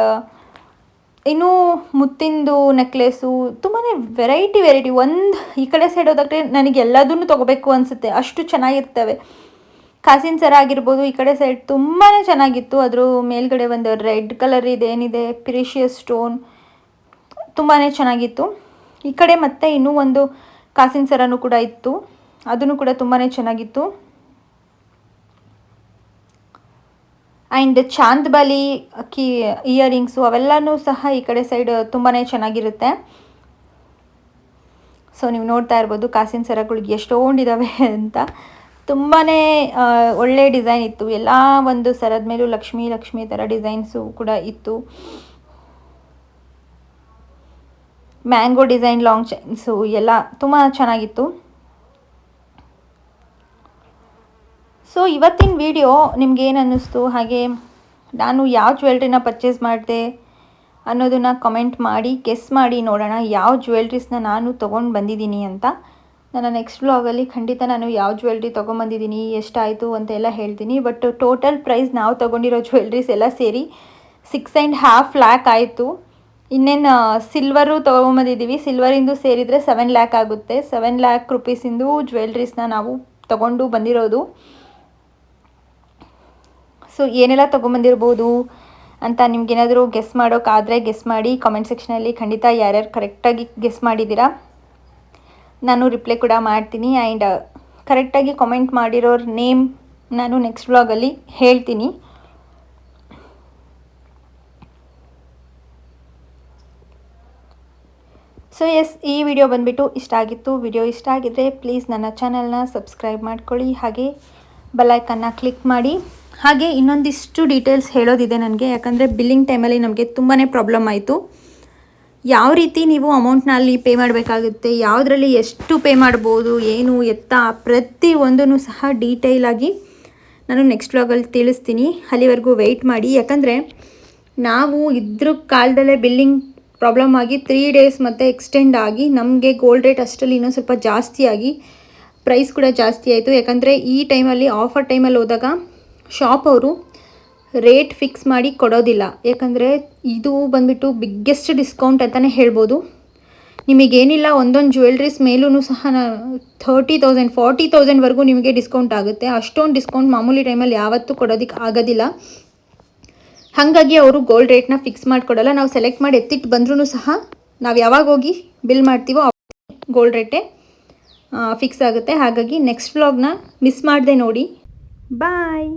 ಇನ್ನೂ ಮುತ್ತಿಂದು ನೆಕ್ಲೆಸು ತುಂಬಾ ವೆರೈಟಿ ಒಂದು ಈ ಕಡೆ ಸೈಡ್ ಹೋದಾಗಲೇ ನನಗೆ ಎಲ್ಲದನ್ನು ತೊಗೋಬೇಕು ಅನಿಸುತ್ತೆ, ಅಷ್ಟು ಚೆನ್ನಾಗಿರ್ತವೆ. ಕಾಸಿನ ಸರ ಆಗಿರ್ಬೋದು, ಈ ಕಡೆ ಸೈಡ್ ತುಂಬಾ ಚೆನ್ನಾಗಿತ್ತು. ಅದ್ರ ಮೇಲ್ಗಡೆ ಒಂದು ರೆಡ್ ಕಲರ್ ಇದೇನಿದೆ ಪ್ರೀಷಿಯಸ್ ಸ್ಟೋನ್ ತುಂಬಾ ಚೆನ್ನಾಗಿತ್ತು. ಈ ಕಡೆ ಮತ್ತೆ ಇನ್ನೂ ಒಂದು ಕಾಸಿನ ಸರನೂ ಕೂಡ ಇತ್ತು, ಅದನ್ನು ಕೂಡ ತುಂಬಾ ಚೆನ್ನಾಗಿತ್ತು. ಆ್ಯಂಡ್ ಚಾಂದ್ಬಾಲಿ ಇಯರಿಂಗ್ಸು ಅವೆಲ್ಲನೂ ಸಹ ಈ ಕಡೆ ಸೈಡ್ ತುಂಬಾ ಚೆನ್ನಾಗಿರುತ್ತೆ. ಸೊ ನೀವು ನೋಡ್ತಾ ಇರ್ಬೋದು ಕಾಸಿನ ಸರಗಳಿಗೆ ಎಷ್ಟೊಂದಿದ್ದಾವೆ ಅಂತ. ತುಂಬಾ ಒಳ್ಳೆ ಡಿಸೈನ್ ಇತ್ತು. ಎಲ್ಲ ಒಂದು ಸರದ ಮೇಲೂ ಲಕ್ಷ್ಮಿ ಥರ ಡಿಸೈನ್ಸು ಕೂಡ ಇತ್ತು. ಮ್ಯಾಂಗೋ ಡಿಸೈನ್ ಲಾಂಗ್ ಚೈನ್ಸು ಎಲ್ಲ ತುಂಬ ಚೆನ್ನಾಗಿತ್ತು. ಸೊ ಇವತ್ತಿನ ವಿಡಿಯೋ ನಿಮ್ಗೇನು ಅನ್ನಿಸ್ತು, ಹಾಗೆ ನಾನು ಯಾವ ಜ್ಯುವೆಲ್ರಿನ ಪರ್ಚೇಸ್ ಮಾಡಿದೆ ಅನ್ನೋದನ್ನು ಕಮೆಂಟ್ ಮಾಡಿ ಗೆಸ್ ಮಾಡಿ ನೋಡೋಣ ಯಾವ ಜ್ಯುವೆಲ್ರೀಸ್ನ ನಾನು ತೊಗೊಂಡು ಬಂದಿದ್ದೀನಿ ಅಂತ. ನನ್ನ ನೆಕ್ಸ್ಟ್ ವ್ಲಾಗಲ್ಲಿ ಖಂಡಿತ ನಾನು ಯಾವ ಜ್ಯುವೆಲ್ರಿ ತೊಗೊಂಬಂದಿದ್ದೀನಿ, ಎಷ್ಟಾಯಿತು ಅಂತೆಲ್ಲ ಹೇಳ್ತೀನಿ. ಬಟ್ ಟೋಟಲ್ ಪ್ರೈಸ್ ನಾವು ತೊಗೊಂಡಿರೋ ಜ್ಯುವೆಲ್ರೀಸ್ ಎಲ್ಲ ಸೇರಿ 6.5 ಲ್ಯಾಕ್ ಆಯಿತು. ಇನ್ನೇನು ಸಿಲ್ವರು ತೊಗೊಂಬಂದಿದ್ದೀವಿ, ಸಿಲ್ವರಿಂದು ಸೇರಿದರೆ 7 ಲ್ಯಾಕ್ ಆಗುತ್ತೆ. 7 ಲ್ಯಾಕ್ ರುಪೀಸಿಂದು ಜ್ಯುವೆಲ್ರೀಸ್ನ ನಾವು ತೊಗೊಂಡು ಬಂದಿರೋದು. ಸೊ ಏನೆಲ್ಲ ತೊಗೊಂಬಂದಿರ್ಬೋದು ಅಂತ ನಿಮ್ಗೇನಾದರೂ ಗೆಸ್ ಮಾಡೋಕ್ಕಾದರೆ ಗೆಸ್ ಮಾಡಿ ಕಾಮೆಂಟ್ ಸೆಕ್ಷನಲ್ಲಿ. ಖಂಡಿತ ಯಾರ್ಯಾರು ಕರೆಕ್ಟಾಗಿ ಗೆಸ್ ಮಾಡಿದ್ದೀರಾ ನಾನು ರಿಪ್ಲೈ ಕೂಡ ಮಾಡ್ತೀನಿ. ಆ್ಯಂಡ್ ಕರೆಕ್ಟಾಗಿ ಕಾಮೆಂಟ್ ಮಾಡಿರೋರ ನೇಮ್ ನಾನು ನೆಕ್ಸ್ಟ್ ವ್ಲಾಗಲ್ಲಿ ಹೇಳ್ತೀನಿ. ಸೊ ಎಸ್, ಈ ವಿಡಿಯೋ ಬಂದುಬಿಟ್ಟು ಇಷ್ಟ ಆಗಿತ್ತು. ವಿಡಿಯೋ ಇಷ್ಟ ಆಗಿದ್ದರೆ ಪ್ಲೀಸ್ ನನ್ನ ಚಾನಲ್ನ ಸಬ್ಸ್ಕ್ರೈಬ್ ಮಾಡ್ಕೊಳ್ಳಿ, ಹಾಗೆ ಬೆಲ್ಲೈಕನ್ನ ಕ್ಲಿಕ್ ಮಾಡಿ. ಹಾಗೆ ಇನ್ನೊಂದಿಷ್ಟು ಡೀಟೇಲ್ಸ್ ಹೇಳೋದಿದೆ ನನಗೆ, ಯಾಕಂದರೆ ಬಿಲ್ಲಿಂಗ್ ಟೈಮಲ್ಲಿ ನಮಗೆ ತುಂಬಾ ಪ್ರಾಬ್ಲಮ್ ಆಯಿತು. ಯಾವ ರೀತಿ ನೀವು ಅಮೌಂಟ್ನ ಅಲ್ಲಿ ಪೇ ಮಾಡಬೇಕಾಗುತ್ತೆ, ಯಾವುದರಲ್ಲಿ ಎಷ್ಟು ಪೇ ಮಾಡ್ಬೋದು, ಏನು ಎತ್ತ ಪ್ರತಿಯೊಂದೂ ಸಹ ಡೀಟೇಲಾಗಿ ನಾನು ನೆಕ್ಸ್ಟ್ ವ್ಲಾಗಲ್ಲಿ ತಿಳಿಸ್ತೀನಿ. ಅಲ್ಲಿವರೆಗೂ ವೆಯ್ಟ್ ಮಾಡಿ. ಯಾಕಂದರೆ ನಾವು ಇದ್ರ ಕಾಲದಲ್ಲೇ ಬಿಲ್ಲಿಂಗ್ ಪ್ರಾಬ್ಲಮ್ ಆಗಿ 3 ಡೇಸ್ ಮತ್ತು ಎಕ್ಸ್ಟೆಂಡ್ ಆಗಿ ನಮಗೆ ಗೋಲ್ಡ್ ರೇಟ್ ಅಷ್ಟರಲ್ಲಿ ಇನ್ನೊಂದು ಸ್ವಲ್ಪ ಜಾಸ್ತಿ ಆಗಿ ಪ್ರೈಸ್ ಕೂಡ ಜಾಸ್ತಿ ಆಯಿತು. ಯಾಕಂದರೆ ಈ ಟೈಮಲ್ಲಿ ಆಫರ್ ಟೈಮಲ್ಲಿ ಹೋದಾಗ ಶಾಪ್ ಅವರು ರೇಟ್ ಫಿಕ್ಸ್ ಮಾಡಿ ಕೊಡೋದಿಲ್ಲ. ಯಾಕಂದರೆ ಇದು ಬಂದುಬಿಟ್ಟು ಬಿಗ್ಗೆಸ್ಟ್ ಡಿಸ್ಕೌಂಟ್ ಅಂತಲೇ ಹೇಳ್ಬೋದು. ನಿಮಗೇನಿಲ್ಲ ಒಂದೊಂದು ಜ್ಯುವೆಲ್ರೀಸ್ ಮೇಲೂ ಸಹ 30,000 40,000ವರೆಗೂ ನಿಮಗೆ ಡಿಸ್ಕೌಂಟ್ ಆಗುತ್ತೆ. ಅಷ್ಟೊಂದು ಡಿಸ್ಕೌಂಟ್ ಮಾಮೂಲಿ ಟೈಮಲ್ಲಿ ಯಾವತ್ತೂ ಕೊಡೋದಕ್ಕೆ ಆಗೋದಿಲ್ಲ. ಹಾಗಾಗಿ ಅವರು ಗೋಲ್ಡ್ ರೇಟ್ನ ಫಿಕ್ಸ್ ಮಾಡಿಕೊಡಲ್ಲ. ನಾವು ಸೆಲೆಕ್ಟ್ ಮಾಡಿ ಎತ್ತಿಟ್ಟು ಬಂದ್ರೂ ಸಹ ನಾವು ಯಾವಾಗ ಹೋಗಿ ಬಿಲ್ ಮಾಡ್ತೀವೋ ಗೋಲ್ಡ್ ರೇಟೇ ಫಿಕ್ಸ್ ಆಗುತ್ತೆ. ಹಾಗಾಗಿ ನೆಕ್ಸ್ಟ್ ವ್ಲಾಗ್ನ ಮಿಸ್ ಮಾಡದೆ ನೋಡಿ. ಬಾಯ್.